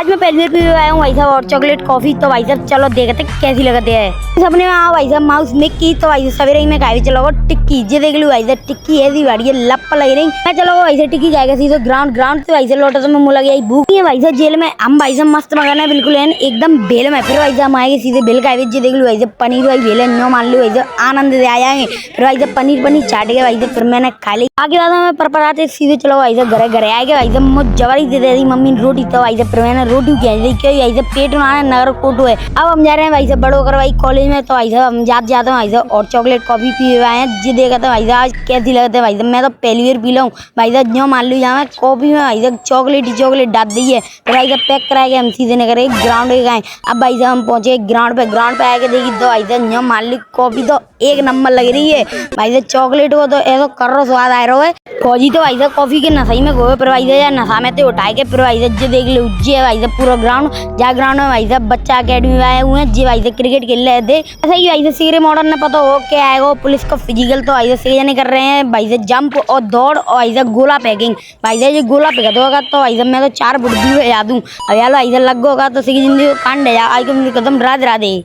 आज मैं पहली बार पी आया हूँ भाई साहब और चॉकलेट कॉफी। तो भाई साहब चलो देखते कैसी लगती है। सबने भाई साहब माउस मेक की। तो भाई सवेरे ही मैं खाई चलो टिक्की जे देख लो भाई साहब टिक्की ऐसी बाड़ी है लप लग रही। मैं चलो भाई साहब टिक्की जाएगा सीधे ग्राउंड से भाई साहब लौटा तो मैं मुँह लगी भूख है भाई साहब जेल में हम भाई साहब मस्त मगाना है बिल्कुल है एकदम बेल में। फिर भाई साहब आएंगे सीधे बेल खाए जे देख लो भाई साहब पनीर भाई बेल नो मान लो भाई साहब आनंद से आ जाएंगे। फिर भाई साहब पनीर चाट गया भाई साहब। फिर मैंने खा ली आगे बाद में पर आते सीधे चलो भाई साहब घरे आएगा भाई साहब मुझे जबरी दे दी मम्मी ने रोटी। तो भाई साहब फिर मैंने रोटी क्या भाई साहब पेट में आना नगर कोटू है। अब हम जा रहे हैं भाई साहब बड़ो कर भाई कॉलेज में। तो भाई साहब हम जाते हैं भाई साहब और चॉकलेट कॉफी पी हुए हैं जी देखा था भाई साहब आज कैसी लगते है भाई साहब। मैं तो पहली बार पी लूँ भाई साहब जो मान लो यहाँ कॉफी में भाई साहब चॉकलेट डाल दी है। फिर भाई साहब पैक करा के हम सीधे न करे ग्राउंड के गए। अब भाई साहब हम पहुंचे ग्राउंड पे आके देखी तो भाई साहब जो मान ली कॉफी तो एक नंबर लग रही है भाई साहब। चॉकलेट को तो ऐसा कर्रो स्वाद आ रहा है। फौजी तो भाई साहब कॉफी के नशा ही में गए। फिर भाई साहब नशा में तो उठाए के फिर भाई साहब जो देख लो जी है भाई साहब पूरा ग्राउंड ग्राउंड में भाई साहब बच्चा अकेडमी में आए हुए हैं जी भाई साहब क्रिकेट खेल रहे थे। ऐसा ही भाई साहब सीरे मॉडर्न ने पता हो क्या आएगा पुलिस का फिजिकल। तो भाई साहब से जने कर रहे हैं भाई साहब जंप और दौड़ और भाई साहब गोला पैकिंग। भाई साहब ये गोला फेंका होगा तो भाई साहब मैं तो 4 फुट दूर जा दूँ। अब यार भाई साहब लग होगा तो सीधी जिंदगी कांड है आज कदम रात राधे।